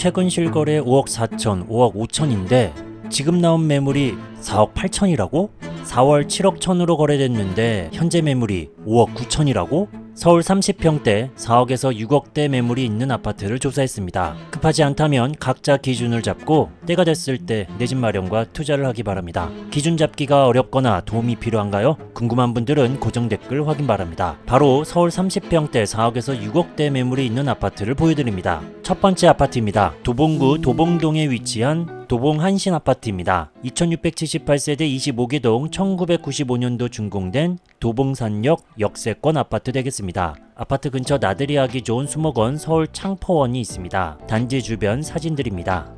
최근 실거래 5억 4천, 5억 5천인데 지금 나온 매물이 4억 8천이라고? 4월 7억 천으로 거래됐는데 현재 매물이 5억 9천이라고? 서울 30평대 4억에서 6억대 매물이 있는 아파트를 조사했습니다. 급하지 않다면 각자 기준을 잡고 때가 됐을 때 내 집 마련과 투자를 하기 바랍니다. 기준 잡기가 어렵거나 도움이 필요한가요? 궁금한 분들은 고정 댓글 확인 바랍니다. 바로 서울 30평대 4억에서 6억대 매물이 있는 아파트를 보여드립니다. 첫 번째 아파트입니다. 도봉구 도봉동에 위치한 도봉 한신 아파트입니다. 2678세대 25개동 1995년도 준공된 도봉산역 역세권 아파트 되겠습니다. 아파트 근처 나들이 하기 좋은 수목원 서울 창포원이 있습니다. 단지 주변 사진들입니다.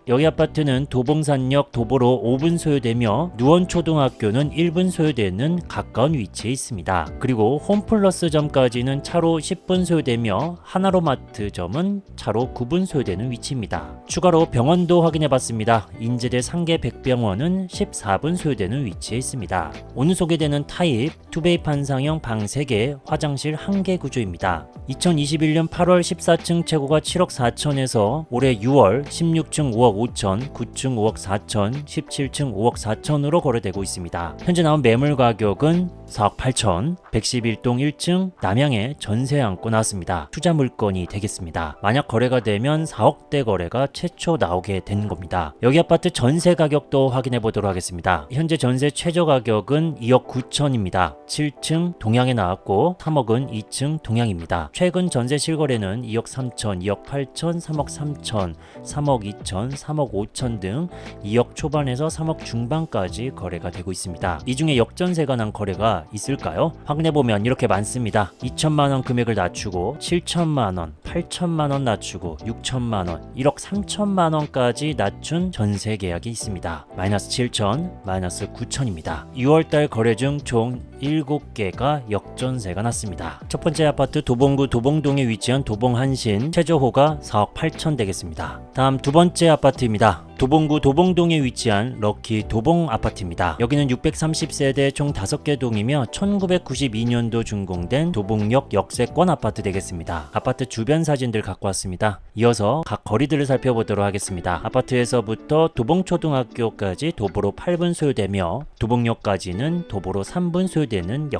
여기 아파트는 도봉산역 도보로 5분 소요되며 누원초등학교는 1분 소요되는 가까운 위치에 있습니다. 그리고 홈플러스점까지는 차로 10분 소요되며 하나로마트점은 차로 9분 소요되는 위치입니다. 추가로 병원도 확인해봤습니다. 인제대 상계백병원은 14분 소요되는 위치에 있습니다. 오늘 소개되는 타입 투베이 판상형 방 3개, 화장실 1개 구조입니다. 2021년 8월 14층 최고가 7억 4천에서 올해 6월 16층 5억 5천, 9층 5억 4천, 17층 5억 4천으로 거래되고 있습니다. 현재 나온 매물 가격은 4억 8천, 111동 1층 남양에 전세 안고 나왔습니다. 투자 물건이 되겠습니다. 만약 거래가 되면 4억대 거래가 최초 나오게 된 겁니다. 여기 아파트 전세 가격도 확인해 보도록 하겠습니다. 현재 전세 최저 가격은 2억 9천입니다. 7층 동양에 나왔고 3억은 2층 동양입니다. 최근 전세 실거래는 2억 3천, 2억 8천, 3억 3천, 3억 2천, 3억 5천 등 2억 초반에서 3억 중반까지 거래가 되고 있습니다. 이 중에 역전세가 난 거래가 있을까요? 확인해보면 이렇게 많습니다. 2천만원 금액을 낮추고 7천만원, 8천만원 낮추고 6천만원, 1억 3천만원까지 낮춘 전세 계약이 있습니다. 마이너스 7천, 마이너스 9천입니다. 6월달 거래 중 총 7개가 역전세가 났습니다. 첫 번째 아파트 도봉구 도봉동에 위치한 도봉한신 최저호가 4억 8천 되겠습니다. 다음 두 번째 아파트입니다. 도봉구 도봉동에 위치한 럭키 도봉 아파트입니다. 여기는 630세대 총 5개 동이며 1992년도 준공된 도봉역 역세권 아파트 되겠습니다. 아파트 주변 사진들 갖고 왔습니다. 이어서 각 거리들을 살펴보도록 하겠습니다. 아파트에서부터 도봉초등학교까지 도보로 8분 소요되며 도봉역까지는 도보로 3분 소요되는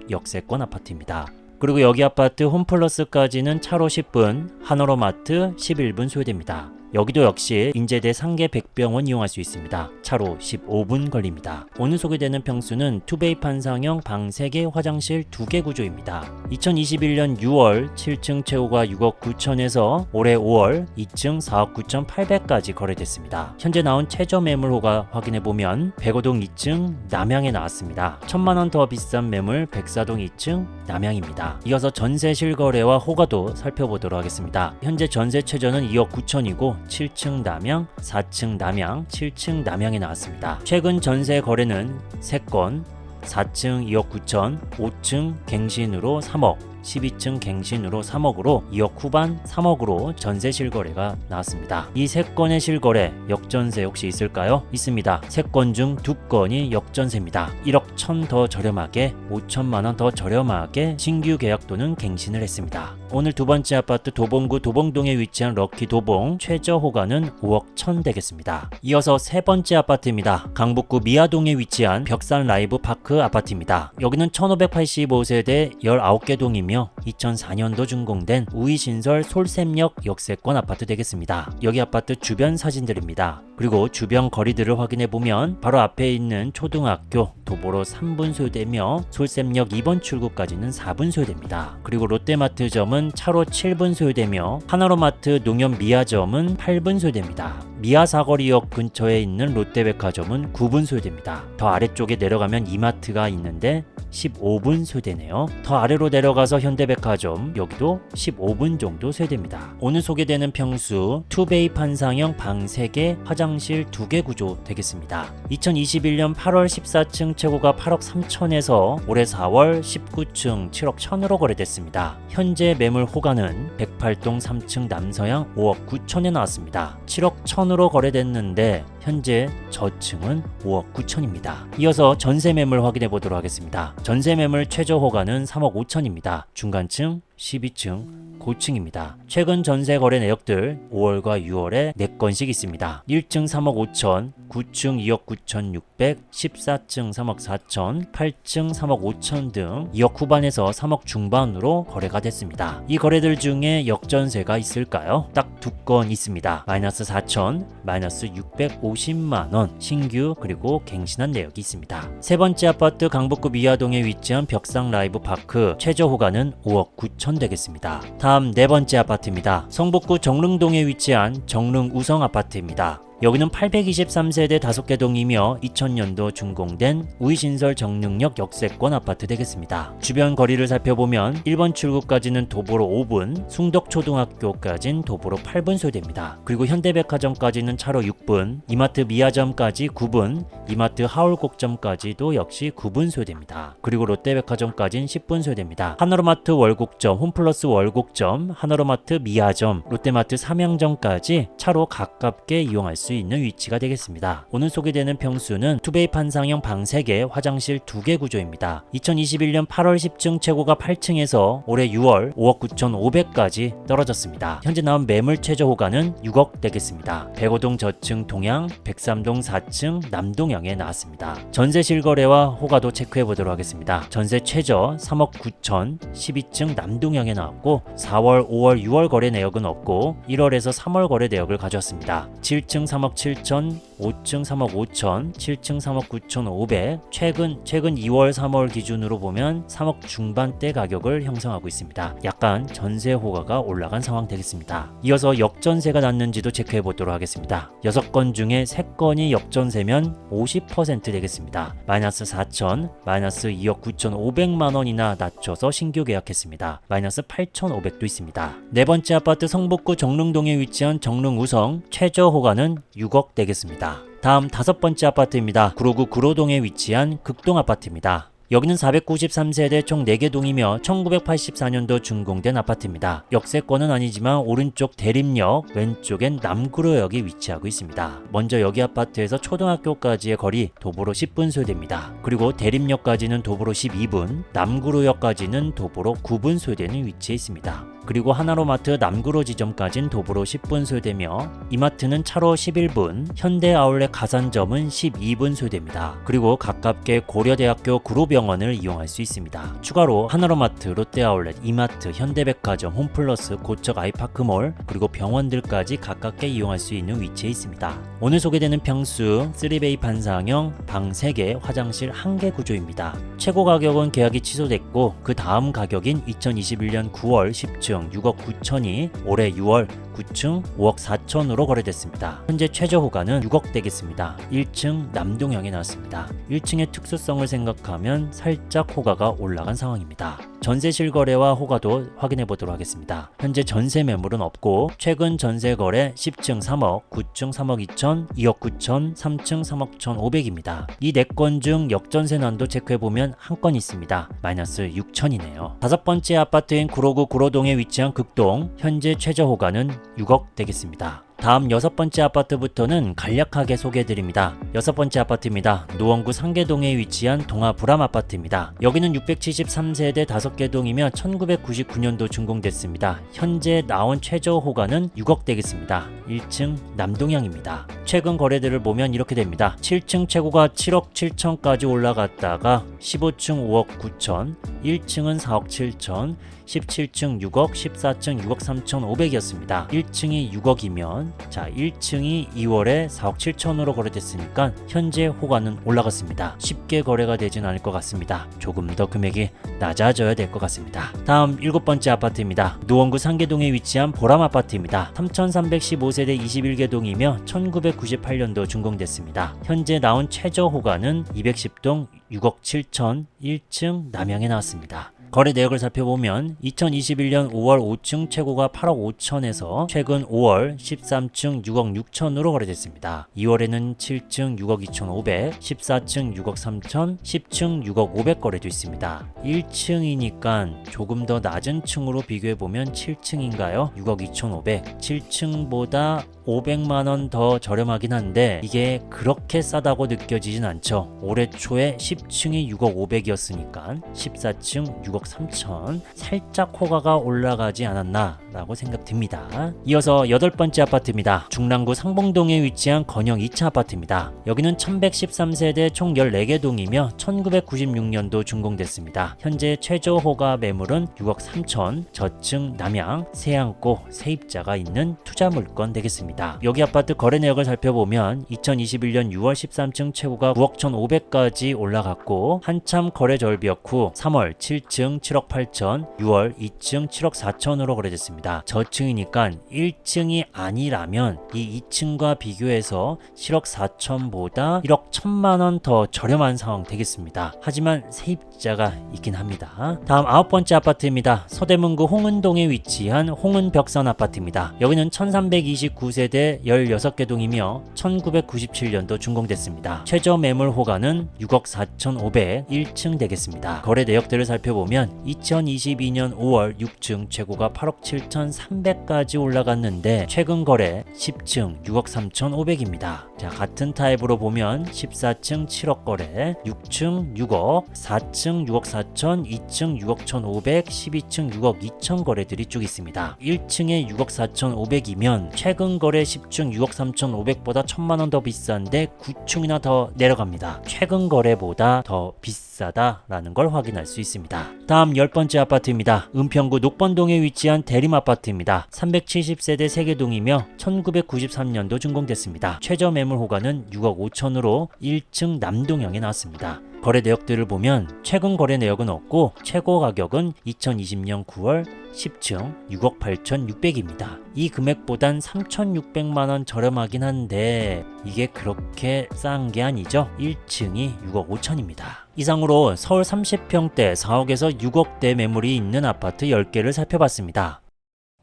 역세권 아파트입니다. 그리고 여기 아파트 홈플러스까지는 차로 10분, 하나로마트 11분 소요됩니다. 여기도 역시 인제대 상계백병원 이용할 수 있습니다. 차로 15분 걸립니다. 오늘 소개되는 평수는 투베이 판상형 방 3개, 화장실 2개 구조입니다. 2021년 6월 7층 최고가 6억 9천에서 올해 5월 2층 4억 9천 8백까지 거래됐습니다. 현재 나온 최저 매물호가 확인해보면 백오동 2층 남양에 나왔습니다. 1,000만원 더 비싼 매물 백사동 2층 남양입니다. 이어서 전세 실거래와 호가도 살펴보도록 하겠습니다. 현재 전세 최저는 2억 9천이고 7층 남양, 4층 남양, 7층 남양에 나왔습니다. 최근 전세 거래는 3건, 4층 2억 9천, 5층 갱신으로 3억, 12층 갱신으로 3억으로 2억 후반 3억으로 전세 실거래가 나왔습니다. 이 3건의 실거래 역전세 혹시 있을까요? 있습니다. 3건 중 2건이 역전세입니다. 1억 1천 더 저렴하게 5천만원 더 저렴하게 신규 계약 또는 갱신을 했습니다. 오늘 두 번째 아파트 도봉구 도봉동에 위치한 럭키 도봉 최저 호가는 5억 1천 되겠습니다. 이어서 세 번째 아파트입니다. 강북구 미아동에 위치한 벽산 라이브 파크 아파트입니다. 여기는 1585세대 19개 동이며 2004년도 준공된 우이신설 솔샘역 역세권 아파트 되겠습니다. 여기 아파트 주변 사진들입니다. 그리고 주변 거리들을 확인해보면 바로 앞에 있는 초등학교 도보로 3분 소요되며 솔샘역 2번 출구까지는 4분 소요됩니다. 그리고 롯데마트점은 차로 7분 소요되며 하나로마트 농협 미아점은 8분 소요됩니다. 미아 사거리역 근처에 있는 롯데백화점은 9분 소요됩니다. 더 아래쪽에 내려가면 이마트가 있는데 15분 소요되네요. 더 아래로 내려가서 현대백화점 여기도 15분 정도 소요됩니다. 오늘 소개되는 평수 투베이 판상형 방 3개, 화장실 2개 구조 되겠습니다. 2021년 8월 14층 최고가 8억 3천에서 올해 4월 19층 7억 1천으로 거래됐습니다. 현재 매물 호가는 108동 3층 남서양 5억 9천에 나왔습니다. 7억 1천으로 거래됐는데 현재 저층은 5억 9천입니다. 이어서 전세 매물 확인해 보도록 하겠습니다. 전세 매물 최저 호가는 3억 5천입니다. 중간층 12층 고층입니다. 최근 전세 거래 내역들 5월과 6월에 4건씩 있습니다. 1층 3억 5천, 9층 2억 9,600, 14층 3억 4천, 8층 3억 5천 등 2억 후반에서 3억 중반으로 거래가 됐습니다. 이 거래들 중에 역전세가 있을까요? 딱 2건 있습니다. 마이너스 4천, 마이너스 650만원 신규 그리고 갱신한 내역이 있습니다. 세 번째 아파트 강북구 미아동에 위치한 벽상 라이브 파크 최저 호가는 5억 9천 되겠습니다. 다음 네 번째 아파트입니다. 성북구 정릉동에 위치한 정릉 우성 아파트입니다. 여기는 823세대 5개 동이며 2000년도 준공된 우이신설 정릉역 역세권 아파트 되겠습니다. 주변 거리를 살펴보면 1번 출구까지는 도보로 5분, 숭덕초등학교까지는 도보로 8분 소요됩니다. 그리고 현대백화점까지는 차로 6분, 이마트 미아점까지 9분, 이마트 하울곡점까지도 역시 9분 소요됩니다. 그리고 롯데백화점까지는 10분 소요됩니다. 하나로마트 월곡점, 홈플러스 월곡점, 하나로마트 미아점, 롯데마트 삼양점까지 차로 가깝게 이용할 수 있는 위치가 되겠습니다. 오늘 소개되는 평수는 투베이 판상형 방 3개, 화장실 2개 구조입니다. 2021년 8월 10층 최고가 8층에서 올해 6월 5억 9,500까지 떨어졌습니다. 현재 나온 매물 최저 호가는 6억 되겠습니다. 백오동 저층 동향, 103동 4층 남동향에 나왔습니다. 전세 실거래와 호가도 체크해 보도록 하겠습니다. 전세 최저 3억 9천, 12층 남동향에 나왔고 4월, 5월, 6월 거래 내역은 없고 1월에서 3월 거래 내역을 가져왔습니다. 7층 3억 7천, 5층 3억 5천, 7층 3억 9,500, 최근 2월 3월 기준으로 보면 3억 중반대 가격을 형성하고 있습니다. 약간 전세 호가가 올라간 상황 되겠습니다. 이어서 역전세가 났는지도 체크해 보도록 하겠습니다. 6건 중에 3건이 역전세면 50% 되겠습니다. 마이너스 4천, 마이너스 2억 9,500만 원이나 낮춰서 신규 계약했습니다. 마이너스 8,500도 있습니다. 네 번째 아파트 성북구 정릉동에 위치한 정릉우성 최저 호가는 6억 되겠습니다. 다음 5번째 아파트입니다. 구로구 구로동에 위치한 극동 아파트입니다. 여기는 493세대 총 4개 동이며 1984년도 준공된 아파트입니다. 역세권은 아니지만 오른쪽 대림역, 왼쪽엔 남구로역이 위치하고 있습니다. 먼저 여기 아파트에서 초등학교까지의 거리 도보로 10분 소요됩니다. 그리고 대림역까지는 도보로 12분, 남구로역까지는 도보로 9분 소요되는 위치에 있습니다. 그리고 하나로마트 남구로 지점까지는 도보로 10분 소요되며 이마트는 차로 11분, 현대아울렛 가산점은 12분 소요됩니다. 그리고 가깝게 고려대학교 구로병원을 이용할 수 있습니다. 추가로 하나로마트, 롯데아울렛, 이마트, 현대백화점, 홈플러스, 고척 아이파크몰 그리고 병원들까지 가깝게 이용할 수 있는 위치에 있습니다. 오늘 소개되는 평수 3베이 판상형 방 3개, 화장실 1개 구조입니다. 최고 가격은 계약이 취소됐고 그 다음 가격인 2021년 9월 10층 6억 9천이 올해 6월 9층 5억 4천으로 거래됐습니다. 현재 최저 호가는 6억 되겠습니다. 1층 남동향에 나왔습니다. 1층의 특수성을 생각하면 살짝 호가가 올라간 상황입니다. 전세 실거래와 호가도 확인해 보도록 하겠습니다. 현재 전세 매물은 없고 최근 전세 거래 10층 3억, 9층 3억 2천, 2억 9천, 3층 3억 1,500입니다. 이 4건 중 역전세 난도 체크해보면 한 건 있습니다. 마이너스 6천이네요. 5번째 아파트인 구로구 구로동에 위치한 극동, 현재 최저 호가는 6억 되겠습니다. 다음 6번째 아파트부터는 간략하게 소개해드립니다. 6번째 아파트입니다. 노원구 상계동에 위치한 동아불암 아파트입니다. 여기는 673세대 5개 동이며 1999년도 준공됐습니다. 현재 나온 최저 호가는 6억 되겠습니다. 1층 남동향입니다. 최근 거래들을 보면 이렇게 됩니다. 7층 최고가 7억 7천까지 올라갔다가 15층 5억 9천, 1층은 4억 7천, 17층 6억, 14층 6억 3,500이었습니다. 1층이 6억이면 1층이 2월에 4억 7천으로 거래됐으니까 현재 호가는 올라갔습니다. 쉽게 거래가 되진 않을 것 같습니다. 조금 더 금액이 낮아져야 될 것 같습니다. 다음 7번째 아파트입니다. 노원구 상계동에 위치한 보람 아파트입니다. 3,315세대 21개 동이며 1998년도 준공됐습니다. 현재 나온 최저 호가는 210동 6억 7천, 1층 남향에 나왔습니다. 거래 내역을 살펴보면 2021년 5월 5층 최고가 8억 5천에서 최근 5월 13층 6억 6천으로 거래됐습니다. 2월에는 7층 6억 2,500, 14층 6억 3천, 10층 6억 500 거래도 있습니다. 1층이니까 조금 더 낮은 층으로 비교해보면 7층인가요? 6억 2,500, 7층보다 500만원 더 저렴하긴 한데 이게 그렇게 싸다고 느껴지진 않죠. 올해 초에 10층이 6억 500이었으니까 14층 6억 6억 3천, 살짝 호가가 올라가지 않았나 라고 생각됩니다. 이어서 8번째 아파트입니다. 중랑구 상봉동에 위치한 건영 2차 아파트입니다. 여기는 1113세대 총 14개 동이며 1996년도 준공됐습니다. 현재 최저 호가 매물은 6억 3천, 저층 남향, 세안고, 세입자가 있는 투자 물건 되겠습니다. 여기 아파트 거래 내역을 살펴보면 2021년 6월 13층 최고가 9억 1,500까지 올라갔고 한참 거래 절벽 후 3월 7층 7억 8천, 6월 2층 7억 4천으로 거래됐습니다. 저층이니까 1층이 아니라면 이 2층과 비교해서 7억 4천보다 1억 1천만 원 더 저렴한 상황 되겠습니다. 하지만 세입자가 있긴 합니다. 다음 9번째 아파트입니다. 서대문구 홍은동에 위치한 홍은벽산 아파트입니다. 여기는 1329세대 16개 동이며 1997년도 준공됐습니다. 최저 매물 호가는 6억 4,500, 1층 되겠습니다. 거래 내역들을 살펴보면 2022년 5월 6층 최고가 8억 7,300까지 올라갔는데 최근 거래 10층 6억 3,500입니다. 자, 같은 타입으로 보면 14층 7억 거래, 6층 6억, 4층 6억 4천, 2층 6억 1,500, 12층 6억 2천 거래들이 쭉 있습니다. 1층에 6억 4,500이면 최근 거래 10층 6억 3,500보다 1,000만 원 더 비싼데 9층이나 더 내려갑니다. 최근 거래보다 더 비싸다라는 걸 확인할 수 있습니다. 다음 10번째 아파트입니다. 은평구 녹번동에 위치한 대림 아파트입니다. 370세대 3개 동이며 1993년도 준공됐습니다. 최저 매물 호가는 6억 5천으로 1층 남동향에 나왔습니다. 거래 내역들을 보면 최근 거래 내역은 없고 최고 가격은 2020년 9월 10층 6억 8,600입니다. 이 금액보단 3,600만원 저렴하긴 한데 이게 그렇게 싼 게 아니죠. 1층이 6억 5천입니다. 이상으로 서울 30평대 4억에서 6억대 매물이 있는 아파트 10개를 살펴봤습니다.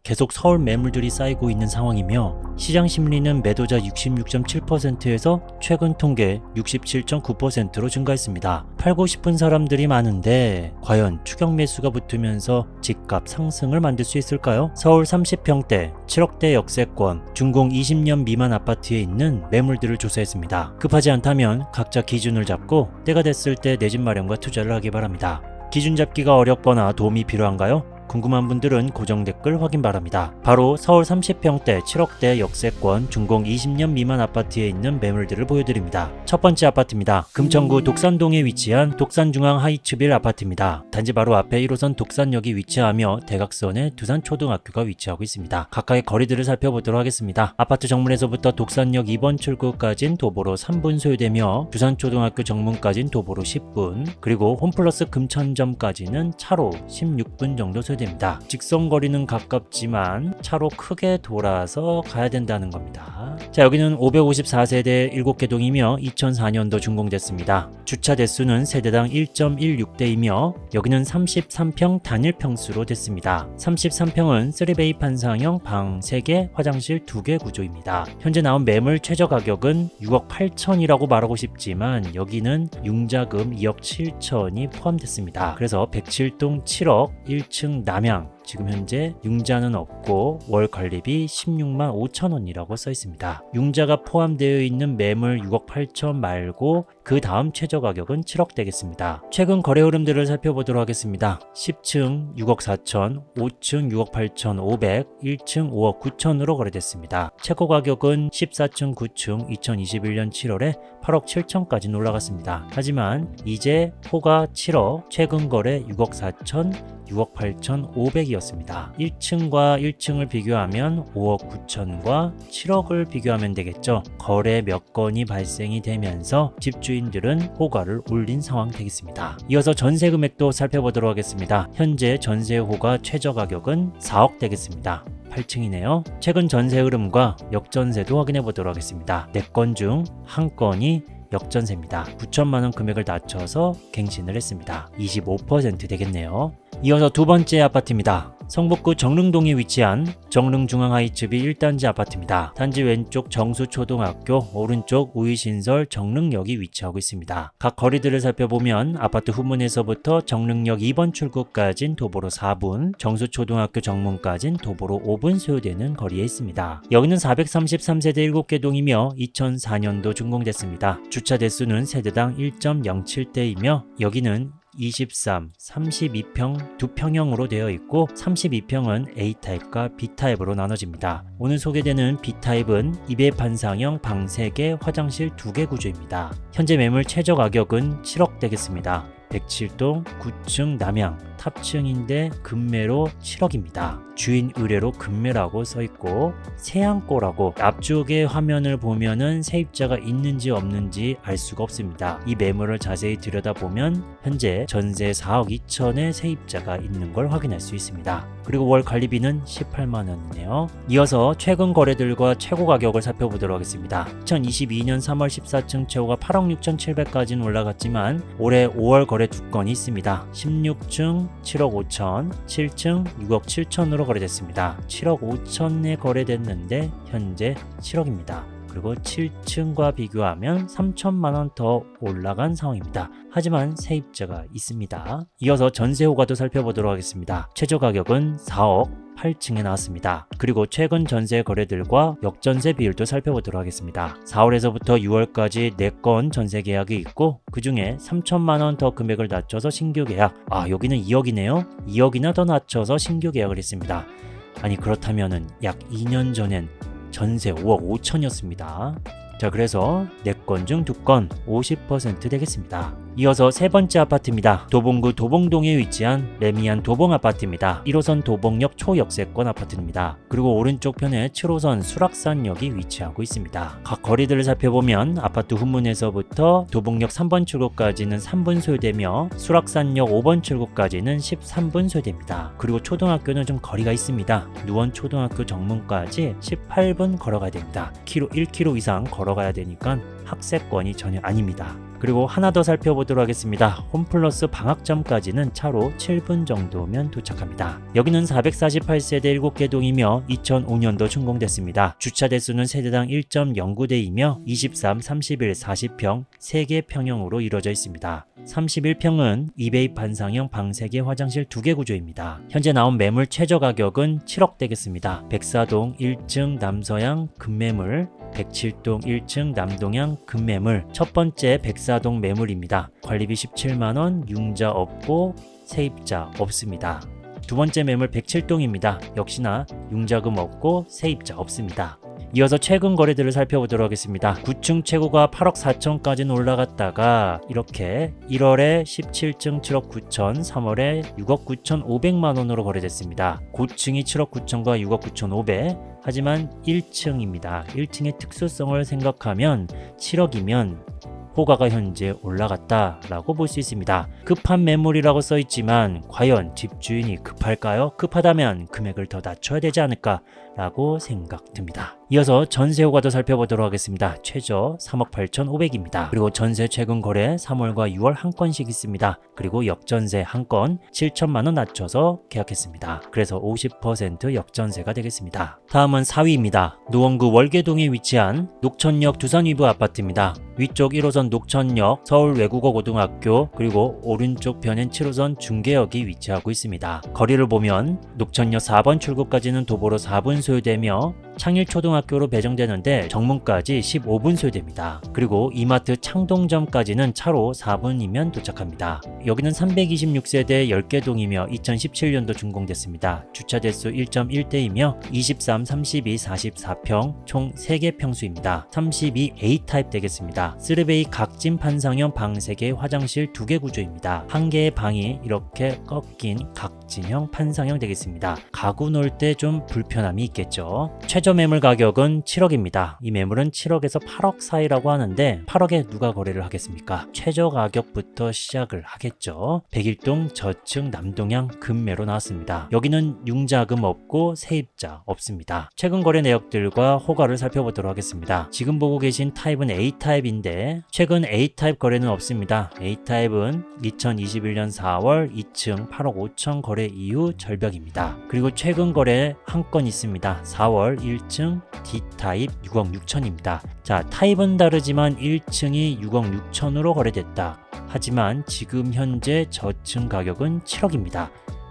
계속 서울 매물들이 쌓이고 있는 상황이며 시장 심리는 매도자 66.7%에서 최근 통계 67.9%로 증가했습니다. 팔고 싶은 사람들이 많은데 과연 추격 매수가 붙으면서 집값 상승을 만들 수 있을까요? 서울 30평대 7억대 역세권 준공 20년 미만 아파트에 있는 매물들을 조사했습니다. 급하지 않다면 각자 기준을 잡고 때가 됐을 때 내 집 마련과 투자를 하기 바랍니다. 기준 잡기가 어렵거나 도움이 필요한가요? 궁금한 분들은 고정 댓글 확인 바랍니다. 바로 서울 30평대 7억대 역세권 준공 20년 미만 아파트에 있는 매물들을 보여드립니다. 첫 번째 아파트입니다. 금천구 독산동에 위치한 독산중앙 하이츠빌 아파트입니다. 단지 바로 앞에 1호선 독산역이 위치하며 대각선에 두산초등학교가 위치하고 있습니다. 각각의 거리들을 살펴보도록 하겠습니다. 아파트 정문에서부터 독산역 2번 출구까진 도보로 3분 소요되며 두산초등학교 정문까진 도보로 10분, 그리고 홈플러스 금천점까지는 차로 16분 정도 소요됩니다. 직선거리는 가깝지만 차로 크게 돌아서 가야 된다는 겁니다. 자, 여기는 554세대 7개 동이며 2004년도 준공됐습니다. 주차 대수는 세대당 1.16대이며 여기는 33평 단일 평수로 됐습니다. 33평은 3베이 판상형 방 3개, 화장실 2개 구조입니다. 현재 나온 매물 최저 가격은 6억 8천이라고 말하고 싶지만 여기는 융자금 2억 7천이 포함됐습니다. 그래서 107동 7억 1층 남향, 지금 현재 융자는 없고 월 관리비 16만 5천 원이라고 써 있습니다. 융자가 포함되어 있는 매물 6억 8천 말고 그 다음 최저 가격은 7억 되겠습니다. 최근 거래 흐름들을 살펴보도록 하겠습니다. 10층 6억 4천, 5층 6억 8천 500, 1층 5억 9천으로 거래됐습니다. 최고 가격은 14층 9층 2021년 7월에 8억 7천까지 올라갔습니다. 하지만 이제 호가 7억, 최근 거래 6억 4천, 6억 8천 5백이었습니다. 1층과 1층을 비교하면 5억 9천과 7억을 비교하면 되겠죠. 거래 몇 건이 발생이 되면서 집주인들은 호가를 올린 상황 되겠습니다. 이어서 전세 금액도 살펴보도록 하겠습니다. 현재 전세 호가 최저 가격은 4억 되겠습니다. 8층이네요. 최근 전세 흐름과 역전세도 확인해 보도록 하겠습니다. 4건 중 1건이 역전세입니다. 9천만원 금액을 낮춰서 갱신을 했습니다. 25% 되겠네요. 이어서 두 번째 아파트입니다. 성북구 정릉동에 위치한 정릉중앙하이츠비 1단지 아파트입니다. 단지 왼쪽 정수초등학교, 오른쪽 우이신설 정릉역이 위치하고 있습니다. 각 거리들을 살펴보면 아파트 후문에서부터 정릉역 2번 출구까진 도보로 4분, 정수초등학교 정문까진 도보로 5분 소요되는 거리에 있습니다. 여기는 433세대 7개 동이며 2004년도 준공됐습니다. 주차 대수는 세대당 1.07대이며 여기는 23, 32평 두 평형으로 되어 있고 32평은 A타입과 B타입으로 나눠집니다. 오늘 소개되는 B타입은 2배 판상형 방 3개, 화장실 2개 구조입니다. 현재 매물 최저 가격은 7억 되겠습니다. 107동 9층 남양 탑층인데 금매로 7억입니다. 주인 의뢰로 금매라고 써있고 세안골라고 앞쪽에 화면을 보면은 세입자가 있는지 없는지 알 수가 없습니다. 이 매물을 자세히 들여다보면 현재 전세 4억 2천에 세입자가 있는 걸 확인할 수 있습니다. 그리고 월 관리비는 18만원이네요. 이어서 최근 거래들과 최고 가격을 살펴보도록 하겠습니다. 2022년 3월 14층 최고가 8억 6,700까지는 올라갔지만 올해 5월 거래 2건이 있습니다. 16층 7억 5천, 7층 6억 7천으로 거래됐습니다. 7억 5천에 거래됐는데 현재 7억입니다. 그리고 7층과 비교하면 3천만원 더 올라간 상황입니다. 하지만 세입자가 있습니다. 이어서 전세 호가도 살펴보도록 하겠습니다. 최저 가격은 4억 8층에 나왔습니다. 그리고 최근 전세 거래들과 역전세 비율도 살펴보도록 하겠습니다. 4월에서부터 6월까지 4건 전세 계약이 있고 그 중에 3천만원 더 금액을 낮춰서 신규 계약, 여기는 2억이네요. 2억이나 더 낮춰서 신규 계약을 했습니다. 아니 그렇다면은 약 2년 전엔 전세 5억 5천이었습니다. 자, 그래서 4건 중 2건 50% 되겠습니다. 이어서 세 번째 아파트입니다. 도봉구 도봉동에 위치한 레미안 도봉 아파트입니다. 1호선 도봉역 초역세권 아파트입니다. 그리고 오른쪽 편에 7호선 수락산역이 위치하고 있습니다. 각 거리들을 살펴보면 아파트 후문에서부터 도봉역 3번 출구까지는 3분 소요되며 수락산역 5번 출구까지는 13분 소요됩니다. 그리고 초등학교는 좀 거리가 있습니다. 누원 초등학교 정문까지 18분 걸어가야 됩니다. 1km 이상 걸어가야 되니까 학세권이 전혀 아닙니다. 그리고 하나 더 살펴보도록 하겠습니다. 홈플러스 방학점까지는 차로 7분 정도면 도착합니다. 여기는 448세대 7개 동이며 2005년도 준공됐습니다. 주차 대수는 세대당 1.09대이며 23, 31, 40평 3개 평형으로 이루어져 있습니다. 31평은 2배 판상형 방 3개, 화장실 2개 구조입니다. 현재 나온 매물 최저 가격은 7억 되겠습니다. 백사동 1층 남서양 금매물, 107동 1층 남동향 금매물, 첫 번째 백사동 매물입니다. 관리비 17만원, 융자 없고 세입자 없습니다. 두 번째 매물 107동입니다. 역시나 융자금 없고 세입자 없습니다. 이어서 최근 거래들을 살펴보도록 하겠습니다. 9층 최고가 8억 4천까지는 올라갔다가 이렇게 1월에 17층 7억 9천, 3월에 6억 9천 5백만원으로 거래됐습니다. 고층이 7억 9천과 6억 9천 5백, 하지만 1층입니다. 1층의 특수성을 생각하면 7억이면 호가가 현재 올라갔다라고 볼 수 있습니다. 급한 매물이라고 써있지만 과연 집주인이 급할까요? 급하다면 금액을 더 낮춰야 되지 않을까라고 생각됩니다. 이어서 전세 호가도 살펴보도록 하겠습니다. 최저 3억 8,500입니다. 그리고 전세 최근 거래 3월과 6월 한 건씩 있습니다. 그리고 역전세 한 건 7천만원 낮춰서 계약했습니다. 그래서 50% 역전세가 되겠습니다. 다음은 4위입니다. 노원구 월계동에 위치한 녹천역 두산 위브 아파트입니다. 위쪽 1호선 녹천역 서울 외국어 고등학교, 그리고 오른쪽 편엔 7호선 중계역이 위치하고 있습니다. 거리를 보면 녹천역 4번 출구까지는 도보로 4분 소요되며 창일초등학교로 배정되는데 정문까지 15분 소요됩니다. 그리고 이마트 창동점까지는 차로 4분이면 도착합니다. 여기는 326세대 10개 동이며 2017년도 준공됐습니다. 주차 대수 1.1대이며 23, 32, 44평 총 3개 평수입니다. 32 A타입 되겠습니다. 3베이 각진 판상형 방 3개, 화장실 2개 구조입니다. 한 개의 방이 이렇게 꺾인 각진형 판상형 되겠습니다. 가구 놓을 때 좀 불편함이 있겠죠. 최저 매물 가격은 7억입니다. 이 매물은 7억에서 8억 사이라고 하는데 8억에 누가 거래를 하겠습니까? 최저 가격부터 시작을 하겠죠. 101동 저층 남동향 금매로 나왔습니다. 여기는 융자금 없고 세입자 없습니다. 최근 거래 내역들과 호가를 살펴보도록 하겠습니다. 지금 보고 계신 타입은 A타입인데 최근 A타입 거래는 없습니다. A타입은 2021년 4월 2층 8억 5천 거래 이후 절벽입니다. 그리고 최근 거래 한 건 있습니다. 4월 1층 D타입 6억 6천입니다. 자, 타입은 다르지만 1층이 6억 6천으로 거래됐다. 하지만 지금 현재 저층 가격은 7억입니다.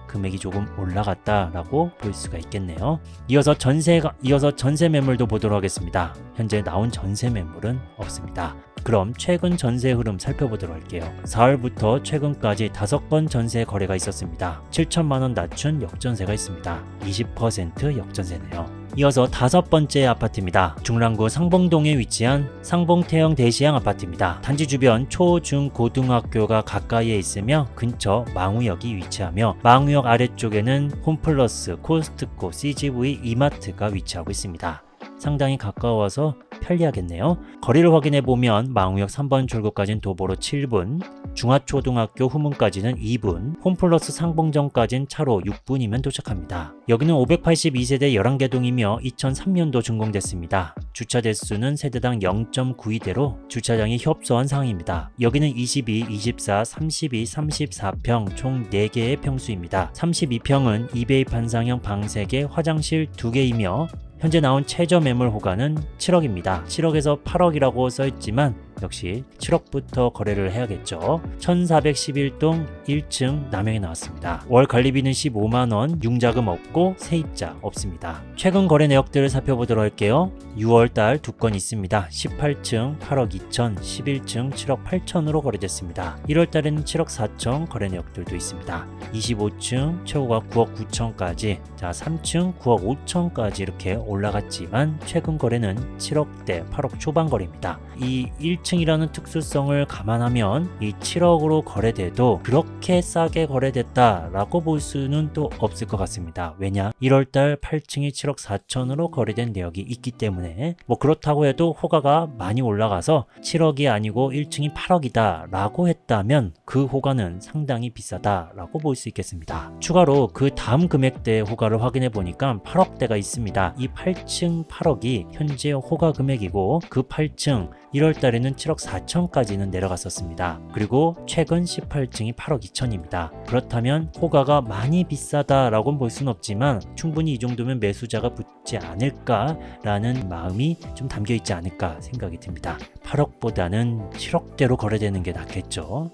금액이 조금 올라갔다라고 볼 수가 있겠네요. 이어서 전세 매물도 보도록 하겠습니다. 현재 나온 전세 매물은 없습니다. 그럼 최근 전세 흐름 살펴보도록 할게요. 4월부터 최근까지 5건 전세 거래가 있었습니다. 7천만 원 낮춘 역전세가 있습니다. 20% 역전세네요. 이어서 5번째 아파트입니다. 중랑구 상봉동에 위치한 상봉태영 대시양 아파트입니다. 단지 주변 초, 중, 고등학교가 가까이에 있으며 근처 망우역이 위치하며 망우역 아래쪽에는 홈플러스, 코스트코, CGV, 이마트가 위치하고 있습니다. 상당히 가까워서 편리하겠네요. 거리를 확인해 보면 망우역 3번 출구까지는 도보로 7분, 중화초등학교 후문까지는 2분, 홈플러스 상봉점까지는 차로 6분이면 도착합니다. 여기는 582세대 11개 동이며 2003년도 준공됐습니다. 주차 대수는 세대당 0.92대로 주차장이 협소한 상황입니다. 여기는 22, 24, 32, 34평 총 4개의 평수입니다. 32평은 2배입 반상형 방 3개, 화장실 2개이며 현재 나온 최저 매물 호가는 7억입니다. 7억에서 8억이라고 써있지만 역시 7억부터 거래를 해야겠죠. 1411동 1층 남영에 나왔습니다. 월 관리비는 15만원, 융자금 없고 세입자 없습니다. 최근 거래 내역들을 살펴보도록 할게요. 6월달 2건 있습니다. 18층 8억 2천, 11층 7억 8천으로 거래됐습니다. 1월달에는 7억 4천 거래 내역들도 있습니다. 25층 최고가 9억 9천까지, 자 3층 9억 5천까지 이렇게 올라갔지만 최근 거래는 7억대 8억 초반 거래입니다. 이 1층이라는 특수성을 감안하면 이 7억으로 거래돼도 그렇게 싸게 거래됐다라고 볼 수는 또 없을 것 같습니다. 왜냐? 1월달 8층이 7억 4천으로 거래된 내역이 있기 때문에 뭐 그렇다고 해도 호가가 많이 올라가서 7억이 아니고 1층이 8억이다 라고 했다면 그 호가는 상당히 비싸다라고 볼 수 있겠습니다. 추가로 그 다음 금액대의 호가를 확인해 보니까 8억대가 있습니다. 이 8층 8억이 현재 호가 금액이고 그 8층 1월달에는 7억 4천까지는 내려갔었습니다. 그리고 최근 18층이 8억 2천입니다. 그렇다면 호가가 많이 비싸다라고 볼 수는 없지만 충분히 이 정도면 매수자가 붙지 않을까라는 마음이 좀 담겨있지 않을까 생각이 듭니다. 8억보다는 7억대로 거래되는 게 낫겠죠.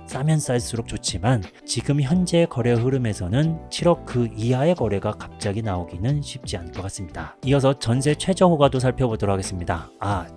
싸면 쌀수록 좋지만 지금 현재 거래 흐름에서는 7억 그 이하의 거래가 갑자기 나오기는 쉽지 않을 것 같습니다. 이어서 전세 최저 호가도 살펴보도록 하겠습니다.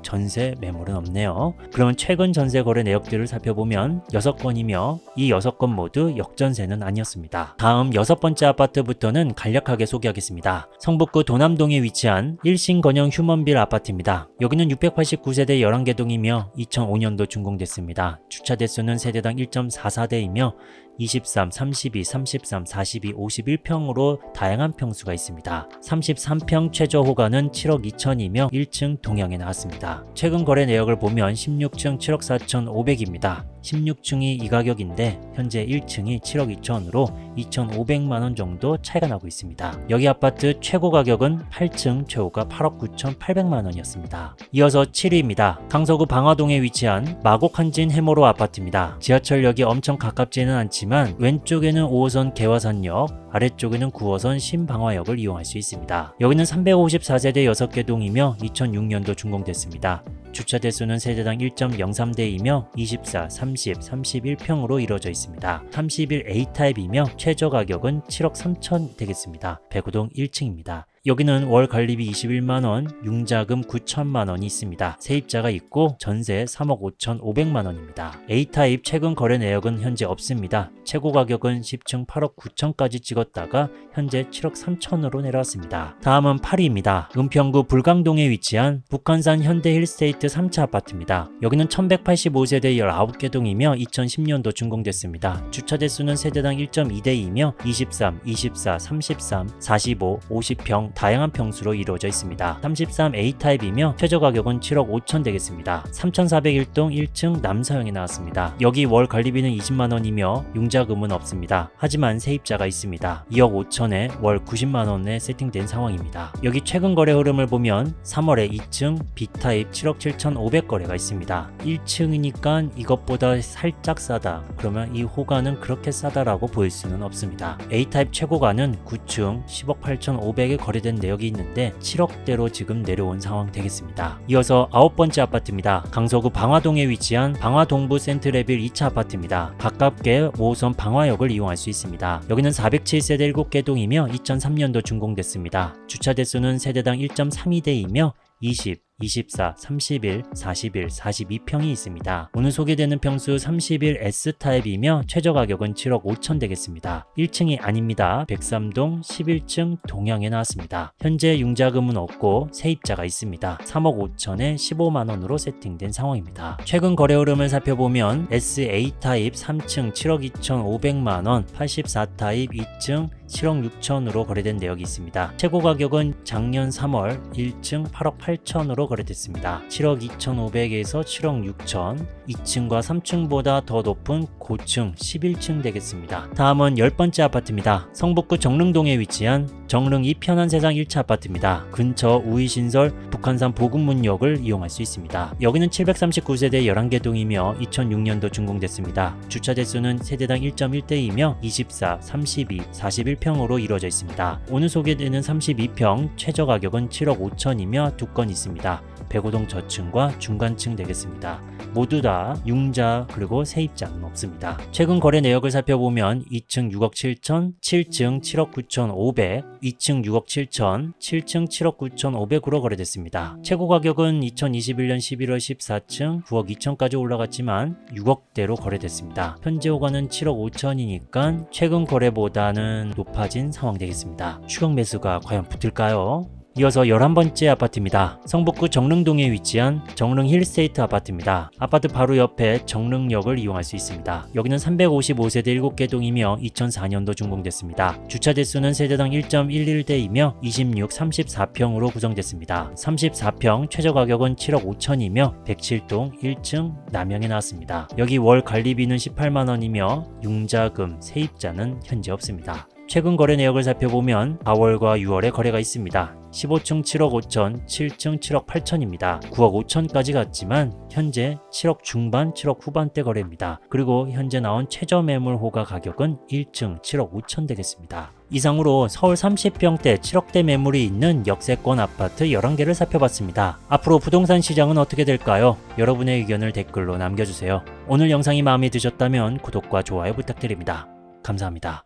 전세 매물은 없네요. 그러면 최근 전세 거래 내역들을 살펴보면 6건이며 이 6건 모두 역전세는 아니었습니다. 다음 6번째 아파트부터는 간략하게 소개하겠습니다. 성북구 도남동에 위치한 1신 건영 휴먼빌 아파트입니다. 여기는 689세대 11개 동이며 2005년도 준공됐습니다. 주차 대수는 세대당 1.44대이며 23, 32, 33, 42, 51평으로 다양한 평수가 있습니다. 33평 최저 호가는 7억 2천이며 1층 동향에 나왔습니다. 최근 거래 내역을 보면 16층 7억 4천 5백입니다. 16층이 이 가격인데 현재 1층이 7억 2천으로 2,500만원 정도 차이가 나고 있습니다. 여기 아파트 최고 가격은 8층 최고가 8억 9천 8백만원이었습니다. 이어서 7위입니다. 강서구 방화동에 위치한 마곡한진 해모로 아파트입니다. 지하철역이 엄청 가깝지는 않지만 왼쪽에는 5호선 개화산역, 아래쪽에는 9호선 신방화역을 이용할 수 있습니다. 여기는 354세대 6개 동이며 2006년도 준공됐습니다. 주차 대수는 세대당 1.03대이며 24, 30, 31평으로 이루어져 있습니다. 31A 타입이며 최저 가격은 7억 3천 되겠습니다. 백우동 1층입니다. 여기는 월 관리비 21만원, 융자금 9천만원이 있습니다. 세입자가 있고 전세 3억 5천 5백만원입니다. A타입 최근 거래 내역은 현재 없습니다. 최고 가격은 10층 8억 9천까지 찍었다가 현재 7억 3천으로 내려왔습니다. 다음은 8위입니다. 은평구 불광동에 위치한 북한산 현대힐스테이트 3차 아파트입니다. 여기는 1185세대 19개 동이며 2010년도 준공됐습니다. 주차 대수는 세대당 1.2대이며 23, 24, 33, 45, 50평 다양한 평수로 이루어져 있습니다. 33A 타입이며 최저 가격은 7억 5천 되겠습니다. 3401동 1층 남사형에 나왔습니다. 여기 월 관리비는 20만원이며 융자금은 없습니다. 하지만 세입자가 있습니다. 2억 5천에 월 90만원에 세팅된 상황입니다. 여기 최근 거래 흐름을 보면 3월에 2층 B타입 7억 7천 5백 거래가 있습니다. 1층이니까 이것보다 살짝 싸다. 그러면 이 호가는 그렇게 싸다라고 보일 수는 없습니다. A타입 최고가는 9층 10억 8천 5백에 거래된 내역이 있는데 7억대로 지금 내려온 상황 되겠습니다. 이어서 9번째 아파트입니다. 강서구 방화동에 위치한 방화동부 센트레빌 2차 아파트입니다. 가깝게 5호선 방화역을 이용할 수 있습니다. 여기는 407세대 7개 동이며 2003년도 준공됐습니다. 주차 대수는 세대당 1.32대이며 20, 24, 31, 41, 42평이 있습니다. 오늘 소개되는 평수 31 S타입이며 최저 가격은 7억 5천 되겠습니다. 1층이 아닙니다. 103동 11층 동향에 나왔습니다. 현재 융자금은 없고 세입자가 있습니다. 3억 5천에 15만 원으로 세팅된 상황입니다. 최근 거래 흐름을 살펴보면 SA 타입 3층 7억 2,500만 원, 84 타입 2층 7억 6천으로 거래된 내역이 있습니다. 최고 가격은 작년 3월 1층 8억 8천으로 거래됐습니다. 7억 2,500에서 7억 6천, 2층과 3층보다 더 높은 고층 11층 되겠습니다. 다음은 10번째 아파트입니다. 성북구 정릉동에 위치한 정릉 2편한 세상 1차 아파트입니다. 근처 우이신설 북한산 보급문역을 이용할 수 있습니다. 여기는 739세대 11개 동이며 2006년도 준공됐습니다. 주차 대수는 세대당 1.1대이며 24, 32, 41평으로 이루어져 있습니다. 오늘 소개되는 32평 최저 가격은 7억 5천이며 두 건 있습니다. 105동 저층과 중간층 되겠습니다. 모두 다 융자 그리고 세입자는 없습니다. 최근 거래 내역을 살펴보면 2층 6억 7천, 7층 7억 9천 5백, 2층 6억 7천, 7층 7억 9천 5백으로 거래됐습니다. 최고 가격은 2021년 11월 14층 9억 2천까지 올라갔지만 6억대로 거래됐습니다. 현재 호가는 7억 5천이니까 최근 거래보다는 높아진 상황 되겠습니다. 추격 매수가 과연 붙을까요? 이어서 11번째 아파트입니다. 성북구 정릉동에 위치한 정릉 힐스테이트 아파트입니다. 아파트 바로 옆에 정릉역을 이용할 수 있습니다. 여기는 355세대 7개 동이며 2004년도 준공됐습니다. 주차 대수는 세대당 1.11대이며 26, 34평으로 구성됐습니다. 34평 최저 가격은 7억 5천이며 107동 1층 남영에 나왔습니다. 여기 월 관리비는 18만 원이며 융자금, 세입자는 현재 없습니다. 최근 거래 내역을 살펴보면 4월과 6월에 거래가 있습니다. 15층 7억 5천, 7층 7억 8천입니다. 9억 5천까지 갔지만 현재 7억 중반, 7억 후반대 거래입니다. 그리고 현재 나온 최저 매물 호가 가격은 1층 7억 5천 되겠습니다. 이상으로 서울 30평대 7억대 매물이 있는 역세권 아파트 11개를 살펴봤습니다. 앞으로 부동산 시장은 어떻게 될까요? 여러분의 의견을 댓글로 남겨주세요. 오늘 영상이 마음에 드셨다면 구독과 좋아요 부탁드립니다. 감사합니다.